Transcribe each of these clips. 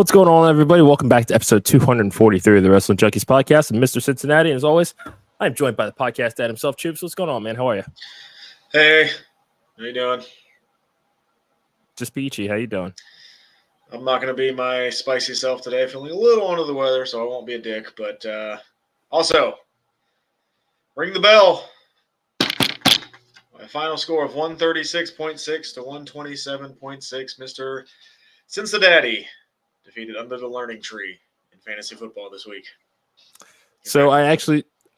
What's going on, everybody? Welcome back to episode 243 of the Wrestling Junkies podcast. I'm Mr. Cincinnati, and as always, I'm joined by the podcast dad himself, Chips. What's going on, man? How are you? Hey, how you doing? Just peachy. How you doing? I'm not going to be my spicy self today. Feeling a little under the weather, so I won't be a dick. But also, ring the bell. My final score of 136.6 to 127.6. Mr. Cincinnati defeated under the learning tree in fantasy football this week. So I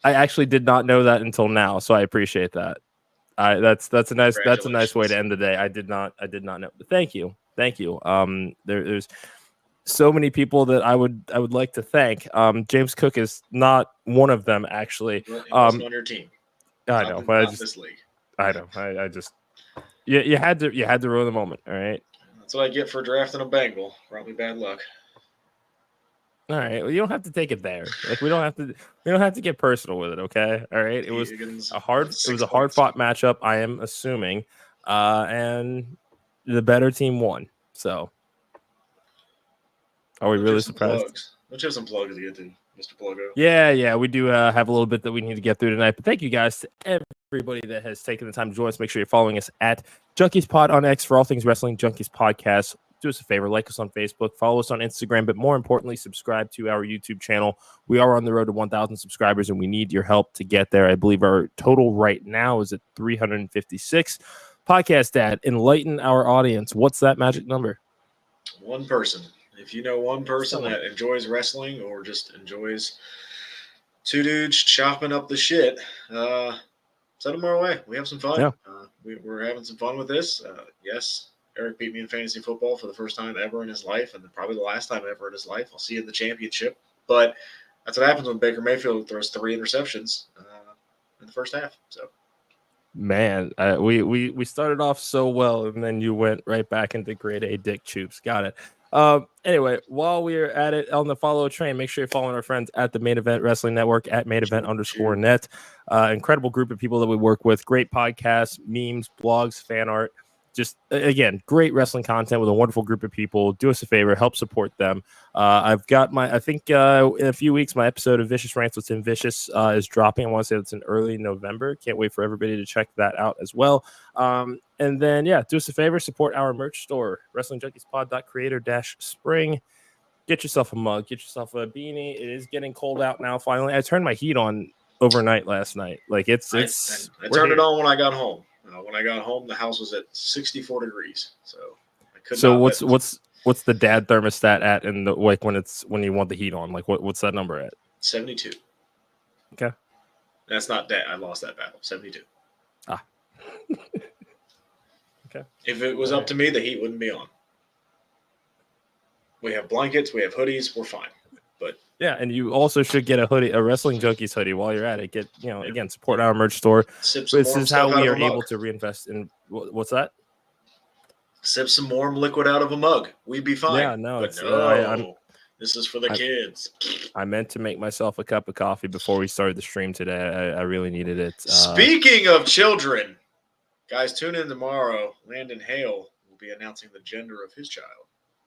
actually did not know that until now, so I appreciate that. That's a nice way to end the day. I did not know. But thank you. There's so many people that I would like to thank. James Cook is not one of them, actually. He wasn't on your team. I know, but this league. I know. I just you had to ruin the moment. All right. That's what I get for drafting a Bengal. Probably bad luck. All right. Well, you don't have to take it there. Like we don't have to get personal with it. Okay. All right. It was a hard fought matchup. I am assuming, and the better team won. So, are we really surprised? Let's have some plugs to get to, Mr. Pluggo. Yeah. We do have a little bit that we need to get through tonight. But thank you guys to everybody that has taken the time to join us. Make sure you're following us at Junkies Pod on X for all things Wrestling Junkies podcast. Do us a favor, like us on Facebook, follow us on Instagram, but more importantly, subscribe to our YouTube channel. We are on the road to 1,000 subscribers, and we need your help to get there. I believe our total right now is at 356. Podcast Dad, enlighten our audience. What's that magic number? One person. If you know one person that enjoys wrestling or just enjoys two dudes chopping up the shit, send them our way. We have some fun. Yeah. We're having some fun with this. Yes. Eric beat me in fantasy football for the first time ever in his life, and probably the last time ever in his life. I'll see you in the championship. But that's what happens when Baker Mayfield throws 3 interceptions in the first half. So, man, we started off so well, and then you went right back into grade A dick choops. Got it. Anyway, while we're at it on the follow train, make sure you're following our friends at the Main Event Wrestling Network at main-event_net. Incredible group of people that we work with. Great podcasts, memes, blogs, fan art. Just, again, great wrestling content with a wonderful group of people. Do us a favor, help support them. I've got in a few weeks, my episode of Vicious Rants with Tim Vicious is dropping. I want to say it's in early November. Can't wait for everybody to check that out as well. And then, do us a favor, support our merch store, WrestlingJunkiesPod.creator-spring. Get yourself a mug, get yourself a beanie. It is getting cold out now, finally. I turned my heat on overnight last night. Like, I turned it on when I got home. When I got home, the house was at 64 degrees. So I could So not what's the dad thermostat at in the when you want the heat on? Like what's that number at? 72. Okay. That's not dad. I lost that battle. 72. Ah. Okay. If it was up to me, the heat wouldn't be on. We have blankets, we have hoodies, we're fine. But yeah, and you also should get a hoodie, a Wrestling Junkies hoodie while you're at it. Get, again, support our merch store. This is how we are able to reinvest in. What's that? Sip some warm liquid out of a mug. We'd be fine. Yeah, no, this is for the kids. I meant to make myself a cup of coffee before we started the stream today. I really needed it. Speaking of children, guys, tune in tomorrow. Landon Hale will be announcing the gender of his child.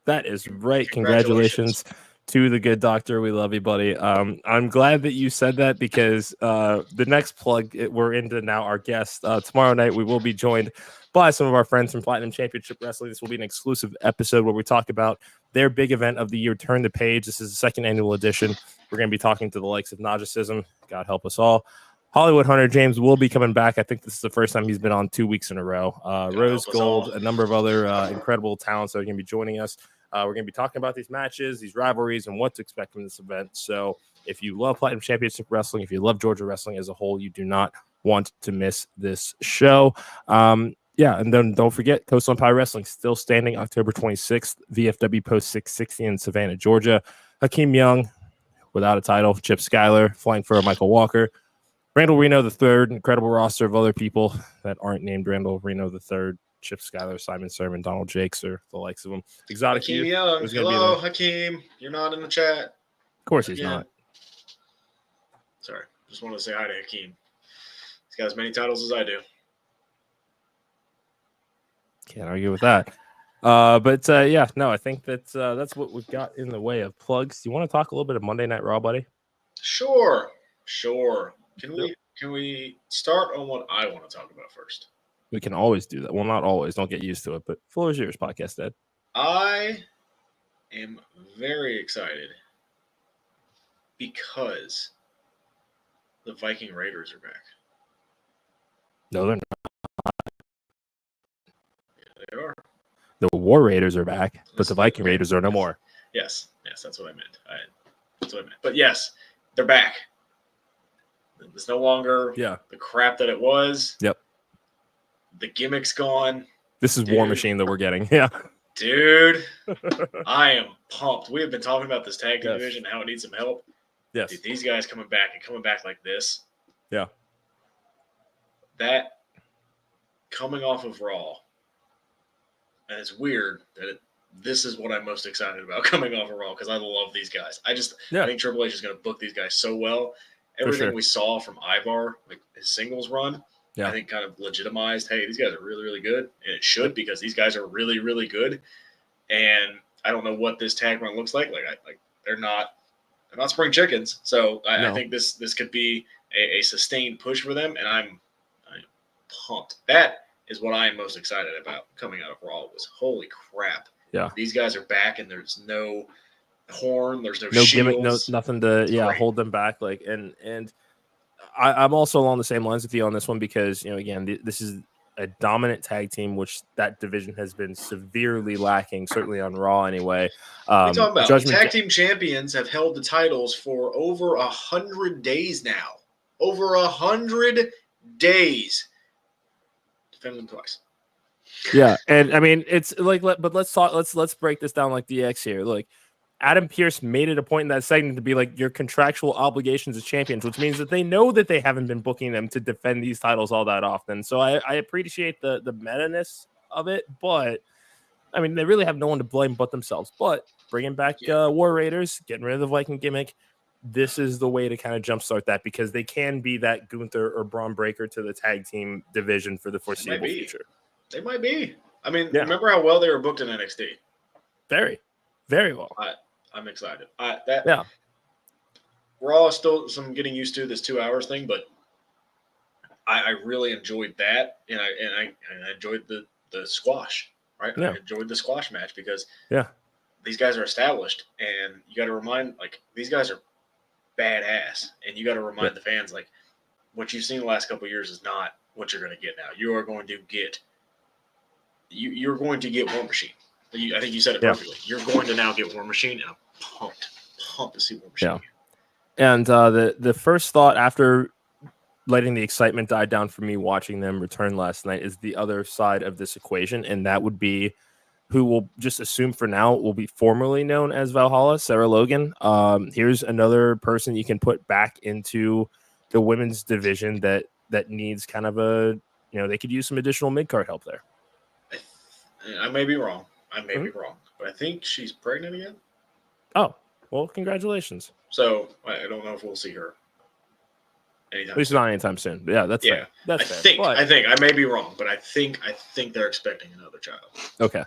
That is right. Congratulations to the good doctor. We love you, buddy. I'm glad that you said that because the next plug we're into now, our guest tomorrow night, we will be joined by some of our friends from Platinum Championship Wrestling. This will be an exclusive episode where we talk about their big event of the year, Turn the Page. This is the second annual edition. We're going to be talking to the likes of Nagicism. God help us all. Hollywood Hunter James will be coming back. I think this is the first time he's been on 2 weeks in a row. Rose Gold, a number of other incredible talents that are going to be joining us. We're going to be talking about these matches, these rivalries, and what to expect from this event. So if you love Platinum Championship Wrestling, if you love Georgia Wrestling as a whole, you do not want to miss this show. And then don't forget, Coastal Empire Wrestling still standing October 26th, VFW Post 660 in Savannah, Georgia. Hakeem Young, without a title, Chip Schuyler, flying for Michael Walker. Randall Reno III, incredible roster of other people that aren't named Randall Reno III. Chip Schuyler, Simon Sermon, Donald Jakes, or the likes of them. Exotic Hakeem Youth. Young. Hello, Hakeem. You're not in the chat. Of course he's not. Sorry. Just wanted to say hi to Hakeem. He's got as many titles as I do. Can't argue with that. Yeah, no, I think that's what we've got in the way of plugs. Do you want to talk a little bit of Monday Night Raw, buddy? Sure. Can we start on what I want to talk about first? We can always do that. Well, not always. Don't get used to it. But floor is yours, podcast Ed. I am very excited because the Viking Raiders are back. No, they're not. Yeah, they are. The War Raiders are back, but the Viking Raiders are no more. Yes, that's what I meant. That's what I meant. But yes, they're back. It's no longer the crap that it was. Yep. The gimmick's gone. This is War Machine that we're getting. Yeah. Dude, I am pumped. We have been talking about this tag team division and how it needs some help. Yes. Dude, these guys coming back like this. Yeah. That coming off of Raw, and it's weird that this is what I'm most excited about coming off of Raw because I love these guys. I think Triple H is going to book these guys so well. Everything we saw from Ivar, like his singles run, I think kind of legitimized, hey, these guys are really, really good. And it should because these guys are really, really good. And I don't know what this tag run looks like. They're not spring chickens. So I think this could be a sustained push for them. And I'm pumped. That is what I am most excited about coming out of Raw was holy crap. Yeah. These guys are back and there's no horn, there's no gimmick, shields. nothing to hold them back. And I'm also along the same lines with you on this one because again this is a dominant tag team, which that division has been severely lacking, certainly on Raw anyway. Talking about tag team champions have held the titles for over 100 days now. Over 100 days. Defend them twice. Yeah, and I mean it's but let's break this down like DX here. Like Adam Pearce made it a point in that segment to be like your contractual obligations as champions, which means that they know that they haven't been booking them to defend these titles all that often. So I appreciate the meta-ness of it, but I mean they really have no one to blame but themselves. But bringing back War Raiders, getting rid of the Viking gimmick, this is the way to kind of jumpstart that because they can be that Gunther or Braun Breaker to the tag team division for the foreseeable future. They might be. I mean, remember how well they were booked in NXT? Very, very well. I'm excited. Raw is still some getting used to this 2 hours thing, but I really enjoyed that, and I enjoyed the squash. Right, I enjoyed the squash match because these guys are established, and you got to remind these guys are badass, and you got to remind the fans what you've seen the last couple of years is not what you're going to get now. You are going to get you're going to get War Machine. I think you said it perfectly. You're going to now get War Machine, and I'm pumped to see War Machine. Yeah. And the first thought after letting the excitement die down for me watching them return last night is the other side of this equation, and that would be who will just assume for now will be formerly known as Valhalla, Sarah Logan. Here's another person you can put back into the women's division that needs kind of a, they could use some additional mid-card help there. I may be wrong. Be wrong, but I think she's pregnant again. Oh, well, congratulations. So I don't know if we'll see her anytime. At least not anytime soon. But yeah, that's fair. That's fair. I think I may be wrong, but I think they're expecting another child. Okay.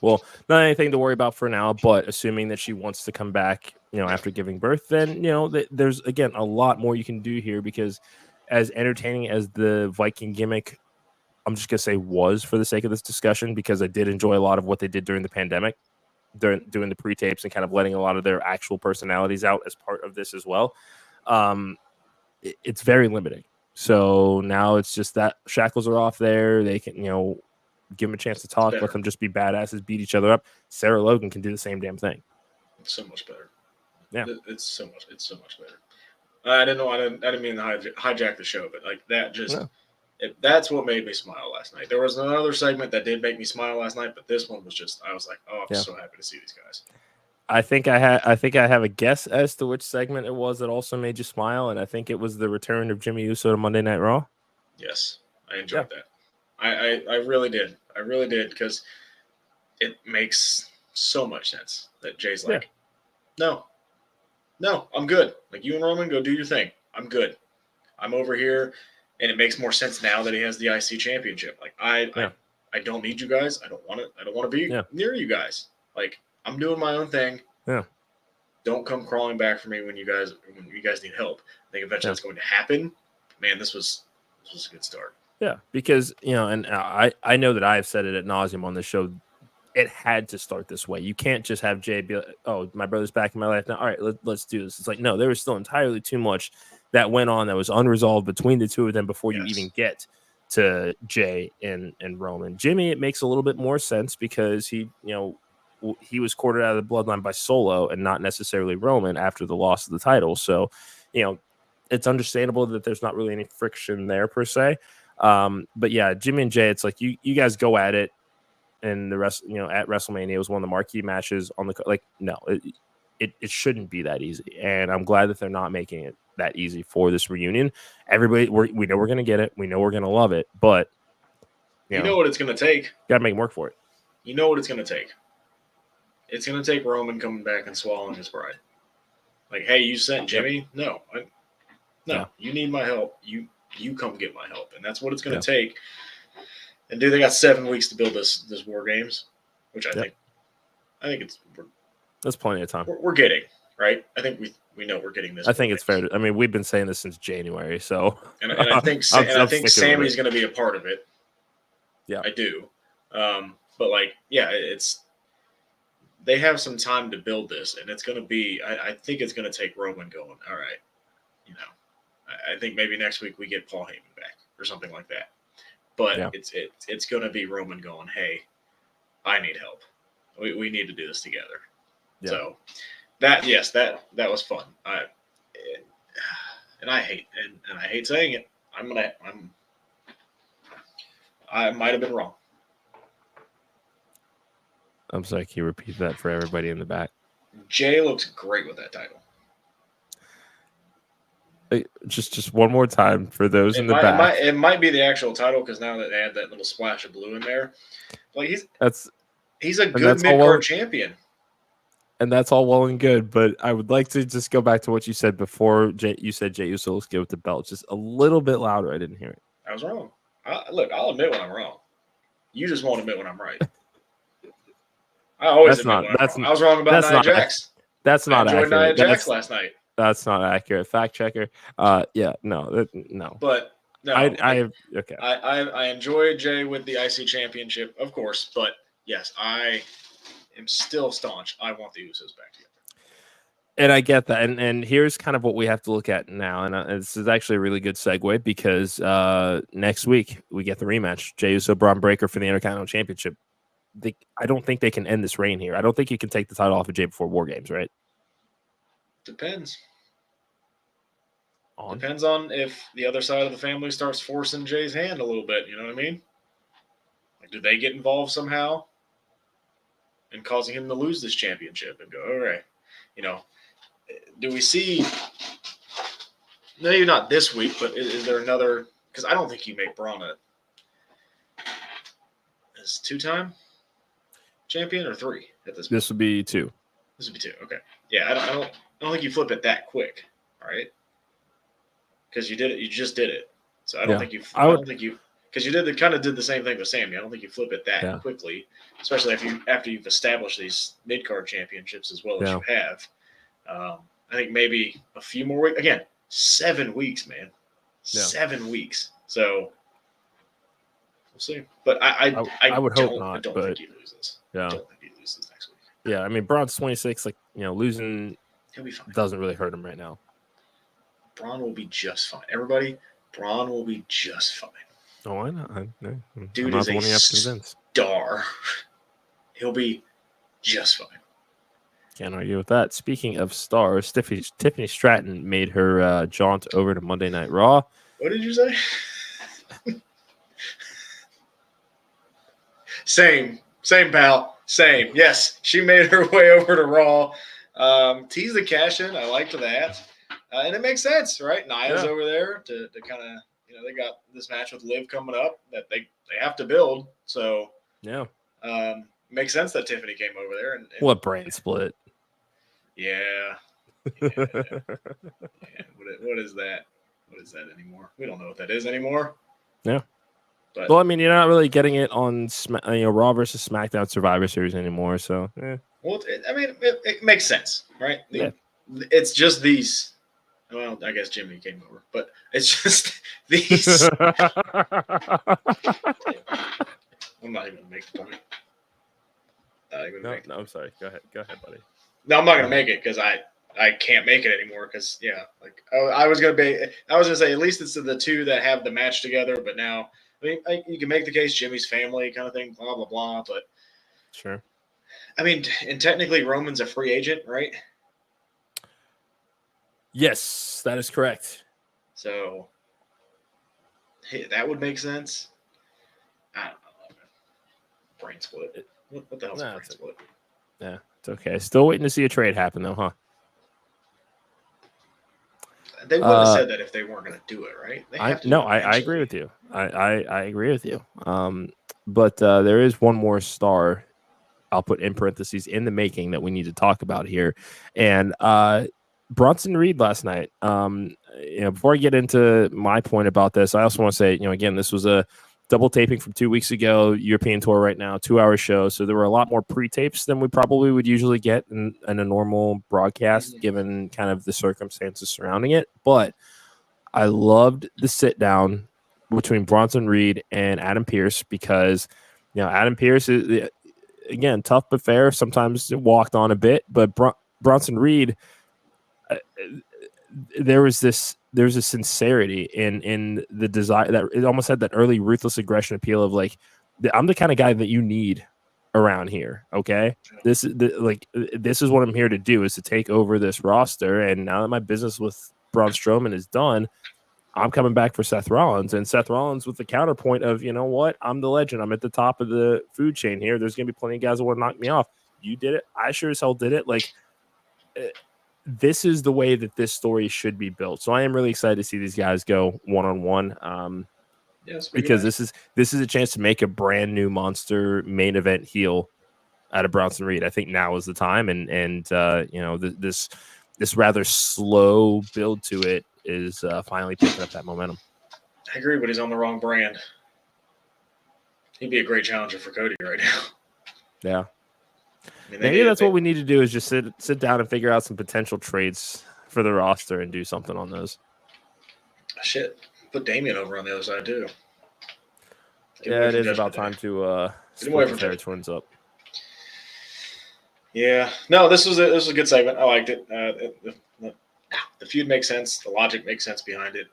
Well, not anything to worry about for now, but assuming that she wants to come back, after giving birth, then there's again a lot more you can do here because as entertaining as the Viking gimmick, I'm just going to say was for the sake of this discussion because I did enjoy a lot of what they did during the pandemic, doing the pre-tapes and kind of letting a lot of their actual personalities out as part of this as well. It's very limiting. So now it's just that shackles are off there. They can, give them a chance to talk, let them just be badasses, beat each other up. Sarah Logan can do the same damn thing. It's so much better. Yeah. It's so much better. I didn't mean to hijack the show, but that just... No. That's what made me smile last night. There was another segment that did make me smile last night, but this one was just, I was like, oh, I'm so happy to see these guys. I think I have a guess as to which segment it was that also made you smile, and I think it was the return of Jimmy Uso to Monday Night Raw. Yes, I enjoyed that. I really did. I really did because it makes so much sense that Jay's like, no, I'm good. You and Roman, go do your thing. I'm good. I'm over here. And it makes more sense now that he has the IC championship. I I don't need you guys. I don't want to be near you guys. Like, I'm doing my own thing. Yeah. Don't come crawling back for me when you guys need help. I think eventually that's going to happen. Man, this was a good start. Yeah, because and I know that I've said it ad nauseum on the show. It had to start this way. You can't just have Jay be like, "Oh, my brother's back in my life now. All right, let's do this." It's like, no, there was still entirely too much that went on that was unresolved between the two of them before you even get to Jay and Roman. Jimmy, it makes a little bit more sense because he was quartered out of the bloodline by Solo and not necessarily Roman after the loss of the title. So, it's understandable that there's not really any friction there per se. But yeah, Jimmy and Jay, it's like you guys go at it. And the rest, at WrestleMania, it was one of the marquee matches on the no, it shouldn't be that easy. And I'm glad that they're not making it that easy for this reunion. Everybody, we know we're going to get it. We know we're going to love it. But you know what it's going to take. Got to make work for it. You know what it's going to take. It's going to take Roman coming back and swallowing his pride. Like, hey, you sent Jimmy? No, you need my help. You come get my help, and that's what it's going to take. And dude, they got 7 weeks to build this War Games, which I think that's plenty of time. We're getting right. I think we know we're getting this. I think it's fair. I mean, we've been saying this since January, so and I think Sammy's going to be a part of it. Yeah, I do. But they have some time to build this, and it's going to be. I think it's going to take Roman going. All right, I think maybe next week we get Paul Heyman back or something like that. But it's going to be Roman going, hey, I need help. We need to do this together. Yeah. So that was fun. I hate saying it. I might have been wrong. I'm sorry. Can you repeat that for everybody in the back? Jay looks great with that title. Just one more time for those in the back. It might be the actual title because now that they add that little splash of blue in there, like he's a good mid-card champion. And that's all well and good, but I would like to just go back to what you said before. You said Jey Uso looks good with the belt, just a little bit louder. I didn't hear it. I was wrong. I'll admit when I'm wrong. You just won't admit when I'm right. I always admit when I'm wrong. I was wrong about Nia Jax. That's not accurate. I enjoyed Nia Jax last night. That's not accurate. Fact checker. No. But no, I okay. enjoy Jay with the IC championship, of course. But yes, I am still staunch. I want the Usos back together. And I get that. And here's kind of what we have to look at now. And this is actually a really good segue because next week we get the rematch. Jey Uso, Braun Breaker for the Intercontinental Championship. I don't think they can end this reign here. I don't think you can take the title off of Jay before War Games, right? Depends. Depends on if the other side of the family starts forcing Jay's hand a little bit. You know what I mean? Like, do they get involved somehow in causing him to lose this championship and go, all right, do we see – maybe not this week, but is there another – because I don't think you make Braun is 2-time champion or 3 at this point? This would be 2. This would be 2. Okay. Yeah, I don't think you flip it that quick, all right? Because you did it. You just did it. So I don't think you – because you kind of did the same thing with Sammy. I don't think you flip it that quickly, especially after you've established these mid-card championships as well as you have. I think maybe a few more weeks. Again, 7 weeks, man. 7 weeks. So we'll see. But I would hope not. I don't think he loses. Yeah. I don't think he loses next week. Yeah, I mean, Braun's 26. Losing he'll be fine. Doesn't really hurt him right now. Braun will be just fine. Everybody, Braun will be just fine. Oh, I know. Dude is a star. He'll be just fine. Can't argue with that. Speaking of stars, Tiffany Stratton made her jaunt over to Monday Night Raw. What did you say? Same, pal. Same. Yes, she made her way over to Raw. Tease the cash in. I liked that. And it makes sense, right? Nia's over there to kind of, they got this match with Liv coming up that they have to build. So, makes sense that Tiffany came over there. And what brand split? Yeah. What is that? What is that anymore? We don't know what that is anymore. Yeah. But well, I mean, you're not really getting it on Raw versus SmackDown Survivor Series anymore. So, well, it makes sense, right? Yeah. It's just these. Well, I guess Jimmy came over, but it's just these. I'm not even gonna make the point. No, I'm sorry. Go ahead, buddy. No, I'm not gonna make it because I can't make it anymore. Because I was gonna say at least it's the two that have the match together. But now, you can make the case Jimmy's family kind of thing, blah blah blah. But sure. I mean, and technically Roman's a free agent, right? Yes, that is correct. So that would make sense. I don't know. Brain split. What the hell's a brain split? Yeah, it's okay. Still waiting to see a trade happen, though, huh? They wouldn't have said that if they weren't going to do it, right? I agree with you. I agree with you. But there is one more star I'll put in parentheses in the making that we need to talk about here. And Bronson Reed last night. Before I get into my point about this, I also want to say, again, this was a double taping from 2 weeks ago, European tour right now, 2-hour show. So there were a lot more pre-tapes than we probably would usually get in a normal broadcast, given kind of the circumstances surrounding it. But I loved the sit down between Bronson Reed and Adam Pearce because, Adam Pearce is, again, tough but fair. Sometimes walked on a bit, but Bronson Reed, there was a sincerity in the desire that it almost had that early ruthless aggression appeal of like, I'm the kind of guy that you need around here. Okay. This is what I'm here to do, is to take over this roster. And now that my business with Braun Strowman is done, I'm coming back for Seth Rollins, and Seth Rollins with the counterpoint of, you know what? I'm the legend. I'm at the top of the food chain here. There's going to be plenty of guys that want to knock me off. You did it. I sure as hell did it. Like, this is the way that this story should be built. So I am really excited to see these guys go one-on-one. Because this is a chance to make a brand new monster main event heel out of Bronson Reed. I think now is the time, and this rather slow build to it is finally picking up that momentum. I agree, but he's on the wrong brand. He'd be a great challenger for Cody right now. Yeah. Maybe that's what we need to do, is just sit down and figure out some potential trades for the roster and do something on those. Shit. Put Damian over on the other side, too. It is about time to split the Terror Twins up. Yeah. No, this was a good segment. I liked it. The feud makes sense. The logic makes sense behind it.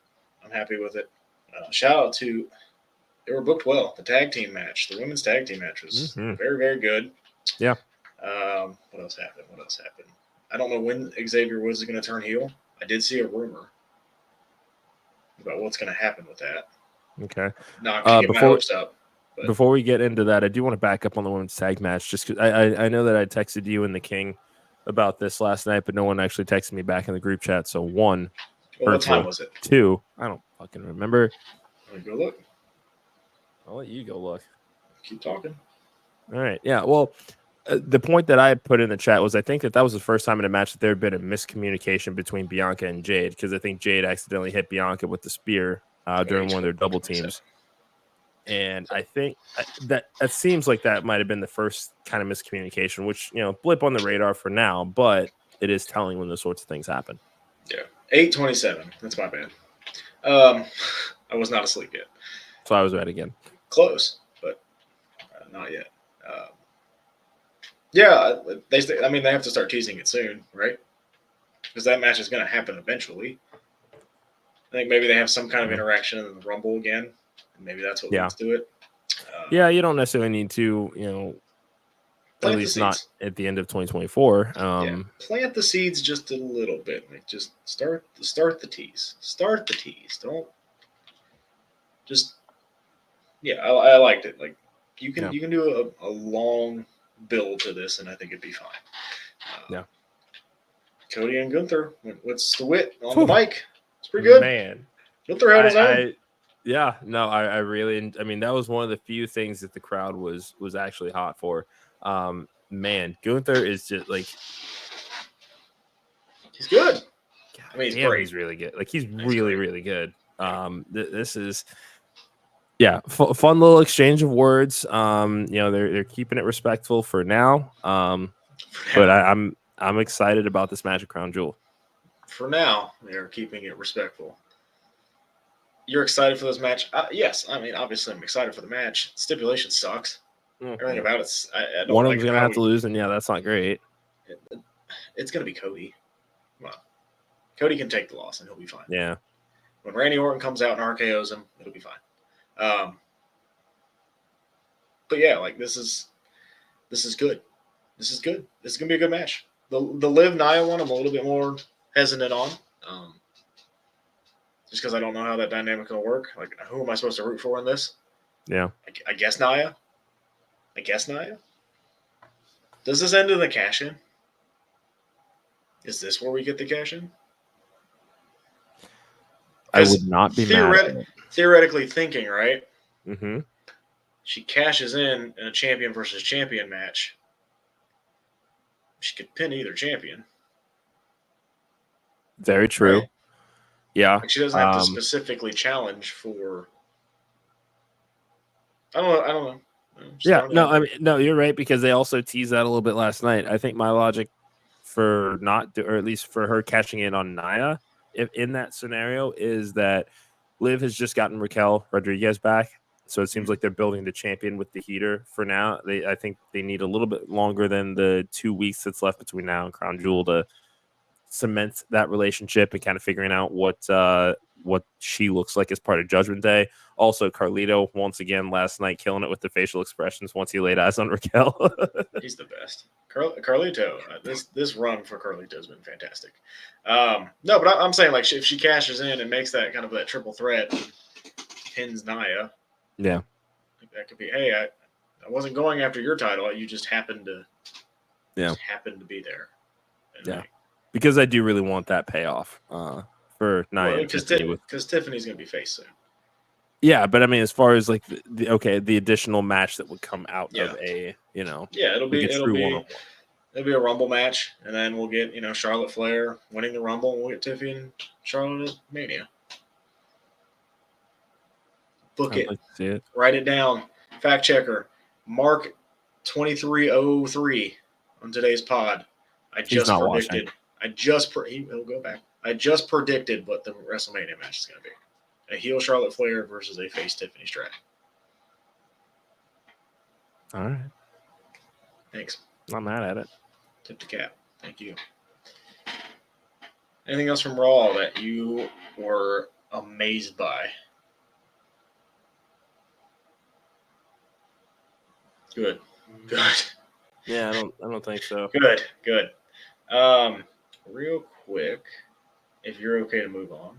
I'm happy with it. Shout out to, they were booked well. The tag team match, the women's tag team match was very, very good. Yeah. What else happened? I don't know when Xavier Woods is going to turn heel. I did see a rumor about what's going to happen with that. Okay. Not to get my hopes up. But before we get into that, I do want to back up on the women's tag match, just because I know that I texted you and the King about this last night, but no one actually texted me back in the group chat. So one, what time was it? 2, I don't fucking remember. Let me go look. I'll let you go look. Keep talking. All right. Yeah. Well, the point that I put in the chat was I think that was the first time in a match that there had been a miscommunication between Bianca and Jade, because I think Jade accidentally hit Bianca with the spear during one of their double teams. And I think that seems like that might have been the first kind of miscommunication, which, blip on the radar for now, but it is telling when those sorts of things happen. Yeah. 8:27. That's my bad. I was not asleep yet. So I was right again. Close, but not yet. Yeah, they have to start teasing it soon, right? Because that match is going to happen eventually. I think maybe they have some kind of interaction in the Rumble again. And maybe that's what leads to it. You don't necessarily need to, at least not at the end of 2024. Plant the seeds just a little bit. Like, just start the tease. Start the tease. Don't just. Yeah, I liked it. Like, you can do a long build to this, and I think it'd be fine. Cody and Gunther. What's the wit on the mic? It's pretty good. Man. Gunther held his own. I really, that was one of the few things that the crowd was actually hot for. Man, Gunther is just like, he's good. He's great. He's really good. Like, he's really, really good. This is, Yeah, fun little exchange of words. They're keeping it respectful for now. But I'm excited about this match at Crown Jewel. For now, they're keeping it respectful. You're excited for this match? Yes. I mean, obviously, I'm excited for the match. Stipulation sucks. Everything about it's. I don't One of like them's gonna have to lose, and that's not great. It's gonna be Cody. Well, Cody can take the loss, and he'll be fine. Yeah. When Randy Orton comes out and RKO's him, it'll be fine. But yeah, like this is good. This is good. This is gonna be a good match. The Liv Nia one, I'm a little bit more hesitant on. Just because I don't know how that dynamic will work. Like, who am I supposed to root for in this? Yeah. I guess Nia. Does this end in the cash-in? Is this where we get the cash-in? I would not be mad. Theoretically thinking, right? Mm-hmm. She cashes in a champion versus champion match. She could pin either champion. Very true. Right? Yeah. Like she doesn't have to specifically challenge for. I don't know. No, you're right, because they also teased that a little bit last night. I think my logic for or at least for her cashing in on Nia in that scenario is that Liv has just gotten Raquel Rodriguez back. So it seems like they're building the champion with the heater for now. I think they need a little bit longer than the 2 weeks that's left between now and Crown Jewel to cement that relationship and kind of figuring out what she looks like as part of Judgment Day. Also, Carlito once again last night killing it with the facial expressions once he laid eyes on Raquel. He's the best. Carlito. This run for Carlito has been fantastic. No, but I'm saying, like, if she cashes in and makes that kind of that triple threat, pins Nia. Yeah, that could be. Hey, I wasn't going after your title. You just happened to. Happened to be there. And because I do really want that payoff for Nia. Because Tiffany's going to be face soon. Yeah, but I mean, as far as like the additional match that would come out of a it'll be a Rumble match, and then we'll get Charlotte Flair winning the Rumble, and we'll get Tiffany and Charlotte at Mania. Book it. Like to see it. Write it down. Fact checker. Mark 2303 on today's pod. He'll go back. I just predicted what the WrestleMania match is going to be. A heel Charlotte Flair versus a face Tiffany Stratton. All right. Thanks. Not mad at it. Tip the cap. Thank you. Anything else from Raw that you were amazed by? Good. Yeah, I don't think so. Good. Real quick, if you're okay to move on.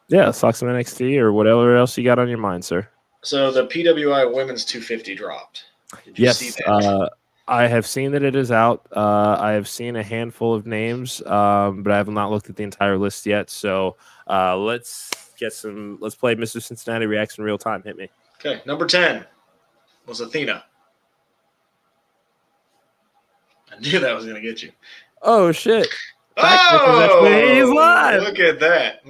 Yeah, let's talk some NXT or whatever else you got on your mind, sir. So the PWI Women's 250 dropped. Did you see that? I have seen that it is out. I have seen a handful of names, but I have not looked at the entire list yet. So let's play Mr. Cincinnati Reacts in real time. Hit me. Okay, number 10 was Athena. I knew that was going to get you. Oh, shit. He's live. Look at that.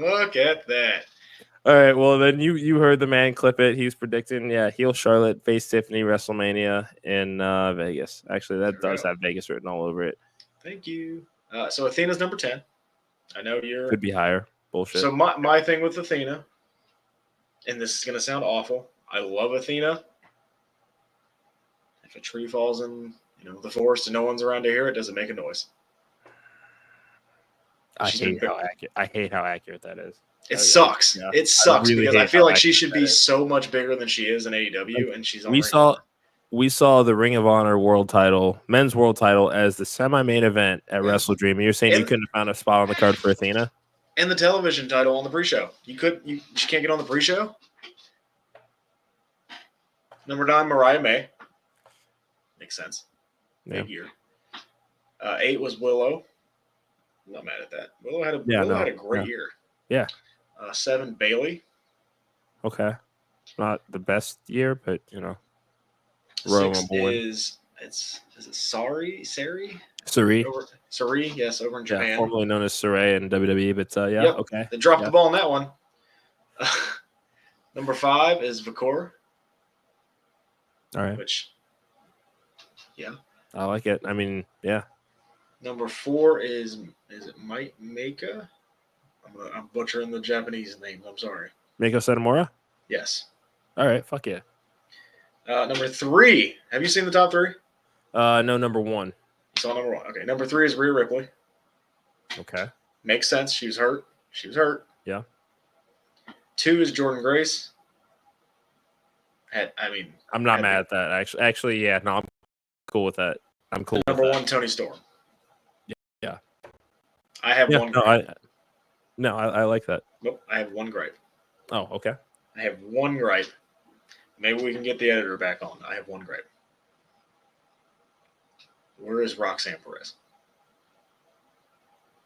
All right, well, then you heard the man clip it. He's predicting, heel Charlotte, face Tiffany, WrestleMania in Vegas. Actually, that does have Vegas written all over it. Thank you. So Athena's number 10. I know could be higher. Bullshit. So my thing with Athena, and this is going to sound awful, I love Athena. If a tree falls in the forest and no one's around to hear it, doesn't make a noise. I hate how accurate that is. It sucks. Yeah. It sucks because I feel like she should be so much bigger than she is in AEW, and she's on. We saw the Ring of Honor men's world title as the semi-main event at Wrestle Dream. You're saying you couldn't have found a spot on the card for Athena? And the television title on the pre-show. She can't get on the pre-show? Number 9, Mariah May. Makes sense. Big year. 8 was Willow. I'm not mad at that. Willow had a great year. Yeah. 7, Bailey. Okay. Not the best year, but 6 is it Sari? Sari, yes, over in Japan. Yeah, formerly known as Saray in WWE, but okay. They dropped the ball on that one. Number 5 is Vikor. All right. Which, yeah. I like it. I mean, yeah. Number 4 is it Maika? I'm butchering the Japanese names. I'm sorry. Meiko Satomura? Yes. All right. Fuck yeah. Number 3. Have you seen the top 3? No, number 1. You saw number 1. Okay. Number 3 is Rhea Ripley. Okay. Makes sense. She was hurt. Yeah. 2 is Jordan Grace. I'm not mad at that. Actually, yeah. No, I'm cool with that. I'm cool. Number with 1, Tony Storm. Yeah. I have one gripe. I like that. Nope. I have one gripe. Oh, okay. I have one gripe. Maybe we can get the editor back on. I have one gripe. Where is Roxanne Perez?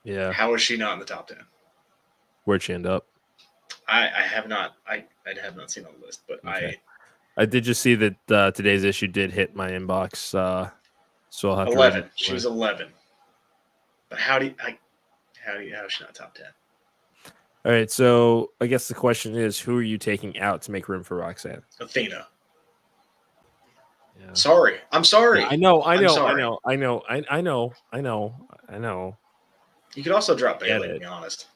Yeah. How is she not in the top 10? Where'd she end up? I have not. I have not seen on the list, but okay. I did just see that today's issue did hit my inbox. So I'll have 11. to. She was 11. But how is she not top 10? All right. So I guess the question is, who are you taking out to make room for Roxanne? Athena. Yeah. Sorry. I'm sorry. I know. Sorry. You could also drop Bayley, to be honest.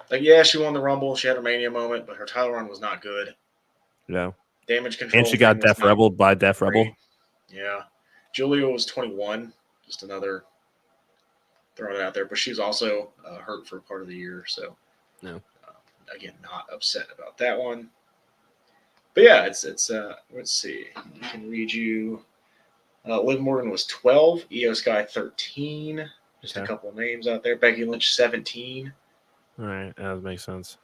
Like, yeah, she won the Rumble. She had her Mania moment, but her title run was not good. No. Damage control. And she got Def Rebelled by Def Rebel. Yeah. Julia was 21. Just another throwing it out there. But she was also hurt for part of the year. So, no. Again, not upset about that one. But yeah, it's let's see. I can read you. Liv Morgan was 12. Io Sky 13. Just a couple of names out there. Becky Lynch 17. All right, that makes sense.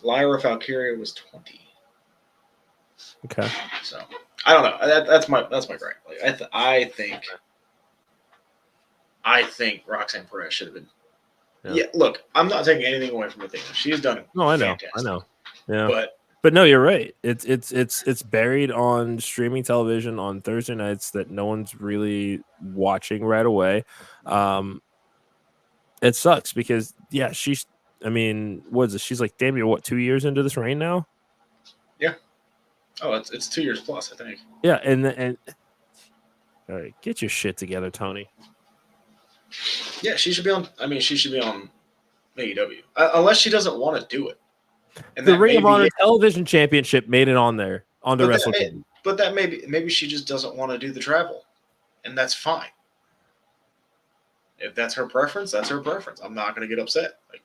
Lyra Valkyria was 20. Okay. So I don't know. That's my gripe. Like, I think Roxanne Perez should have been. Yeah. Look, I'm not taking anything away from Athena. She's done. No, I know. Fantastic. I know. Yeah. But no, you're right. It's buried on streaming television on Thursday nights that no one's really watching right away. It sucks because she's. I mean, what is it? She's like, damn, you're what, 2 years into this reign now? Yeah. Oh, it's 2 years plus, I think. Yeah, and all right, get your shit together, Tony. Yeah, she should be on. I mean, she should be on AEW unless she doesn't want to do it. And the Ring of Honor Television Championship made it on there on the Wrestling. But that maybe she just doesn't want to do the travel, and that's fine. If that's her preference, that's her preference. I'm not going to get upset. Like,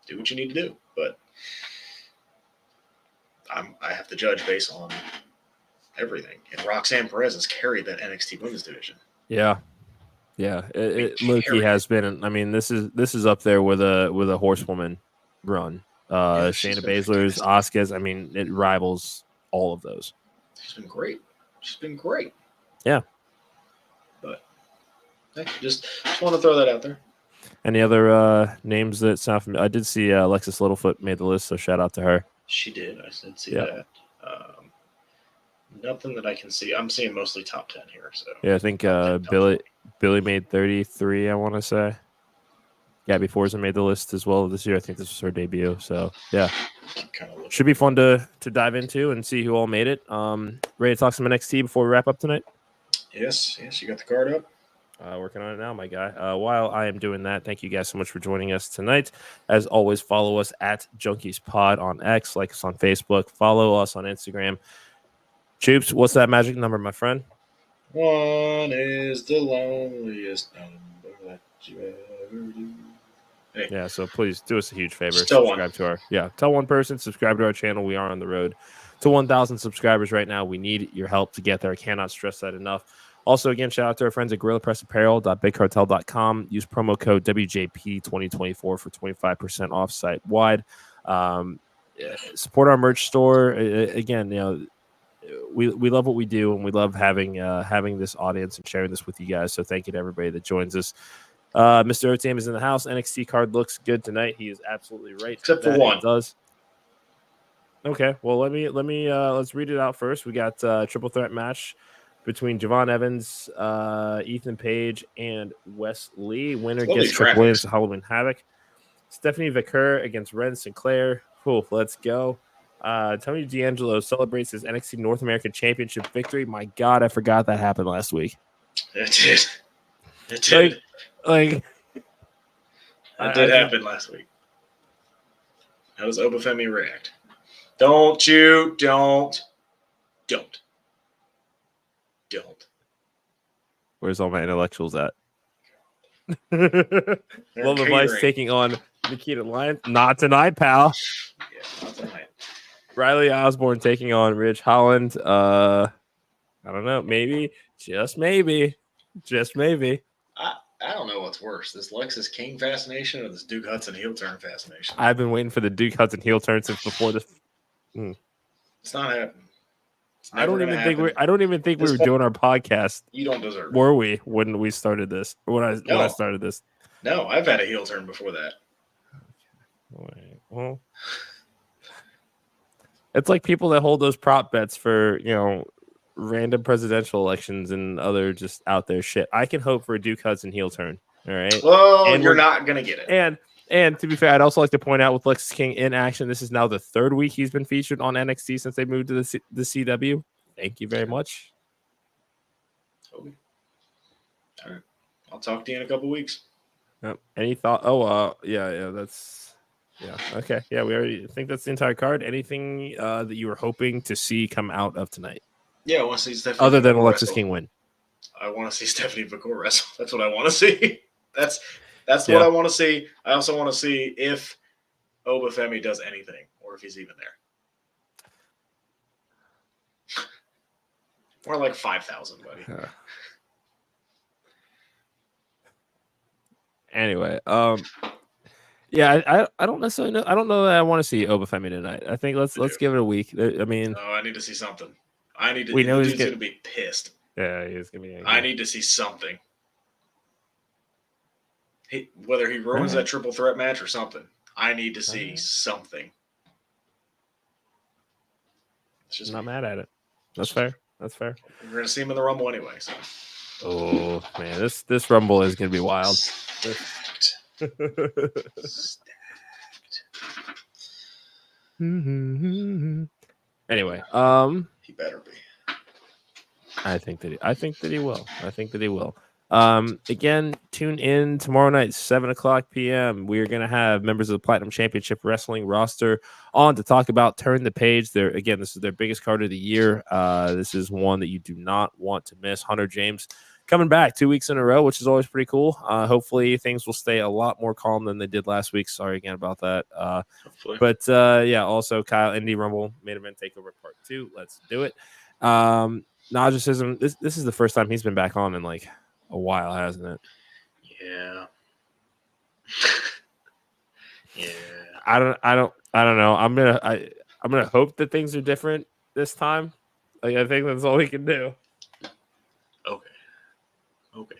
do what you need to do, but I have to judge based on everything. And Roxanne Perez has carried that NXT Women's division. Yeah. Loki has been. I mean, this is up there with a horsewoman run. Shayna Baszler's, Asuka's. I mean, it rivals all of those. She's been great. Yeah. But hey, just want to throw that out there. Any other names that sound familiar? I did see Alexis Littlefoot made the list, so shout out to her. She did. I did see that. Nothing that I can see. I'm seeing mostly top 10 here. So yeah, I think Billy made 33. I want to say. Gabby Forza made the list as well this year. I think this was her debut. So yeah, should be fun to dive into and see who all made it. Ready to talk some NXT before we wrap up tonight? Yes. You got the card up. Working on it now, my guy. While I am doing that, thank you guys so much for joining us tonight. As always, follow us at Junkies Pod on X, like us on Facebook, follow us on Instagram. Choops, what's that magic number, my friend? 1 is the loneliest number that you ever do. Hey. Yeah, so please do us a huge favor. Subscribe to tell one person, subscribe to our channel. We are on the road to 1,000 subscribers right now. We need your help to get there. I cannot stress that enough. Also, again, shout out to our friends at GorillaPressApparel.BigCartel.com. Use promo code WJP2024 for 25% off site wide. Support our merch store. Again, we love what we do, and we love having this audience and sharing this with you guys. So thank you to everybody that joins us. Mr. Otam is in the house. NXT card looks good tonight. He is absolutely right. Except for one. It does. Okay, well let's read it out first. We got a triple threat match between Javon Evans, Ethan Page, and Wes Lee. Winner gets Trick Williams to Halloween Havoc. Stephanie Vicker against Ren Sinclair. Let's go. Tony D'Angelo celebrates his NXT North American Championship victory. My God, I forgot that happened last week. It did. It did. Like it did happen last week. How does Obafemi react? Don't. Where's all my intellectuals at? Love Vice taking on Nikita Lyons. Not tonight, pal. Yeah, not tonight. Riley Osborne taking on Rich Holland. I don't know. Maybe. Just maybe. I don't know what's worse, this Lexus King fascination or this Duke Hudson heel turn fascination. I've been waiting for the Duke Hudson heel turn since before this. It's not happening. I don't even think we were doing our podcast. You don't deserve it. Were we when we started this? When I started this? No, I've had a heel turn before that. Well, it's like people that hold those prop bets for random presidential elections and other just out there shit. I can hope for a Duke Hudson heel turn. All right. Well, and you're not gonna get it. And to be fair, I'd also like to point out with Lexus King in action, this is now the third week he's been featured on NXT since they moved to the CW. Thank you very much. Okay. All right. I'll talk to you in a couple weeks. Yep. Any thought? Oh, yeah. That's okay. Yeah, we already think that's the entire card. Anything that you were hoping to see come out of tonight? Yeah, I want to see Stephanie. Other than Alexis King win. I want to see Stephanie McCool wrestle. That's what I want to see. That's what I want to see. I also want to see if Obafemi does anything or if he's even there. More like 5,000, buddy. Anyway, yeah, I don't necessarily know. I don't know that I want to see Obafemi tonight. I think let's give it a week. I mean, I need to see something. We know he's going to be pissed. Yeah, he's going to be angry. I need to see something. Whether he ruins that triple threat match or something, I need to see something. It's just not mad at it. That's fair. We're going to see him in the Rumble anyway. So. Oh man, this Rumble is going to be wild. Stacked. Anyway, he better be. I think that he will. Again, tune in tomorrow night, 7:00 p.m. We are going to have members of the Platinum Championship Wrestling roster on to talk about Turn the Page. This is their biggest card of the year. This is one that you do not want to miss. Hunter James coming back 2 weeks in a row, which is always pretty cool. Hopefully things will stay a lot more calm than they did last week. Sorry again about that. But also Kyle Indie Rumble main event takeover part 2. Let's do it. Najicism. This is the first time he's been back on in like a while, hasn't it? Yeah. Yeah. I don't know. I'm gonna hope that things are different this time. Like I think that's all we can do. Okay.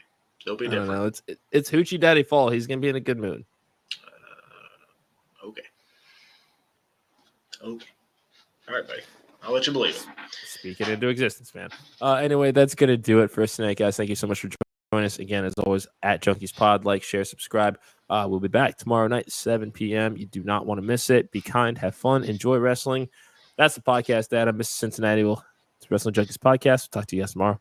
They'll be different. I don't know. It's Hoochie Daddy Fall. He's gonna be in a good mood. Okay. All right, buddy. I'll let you believe it. Speak it into existence, man. Anyway, that's gonna do it for us tonight, guys. Thank you so much for joining us again, as always, at Junkies Pod. Like, share, subscribe. We'll be back tomorrow night, 7 p.m. You do not want to miss it. Be kind, have fun, enjoy wrestling. That's the podcast, Dad. I'm Mr. Cincinnati. It's Wrestling Junkies Podcast. We'll talk to you guys tomorrow.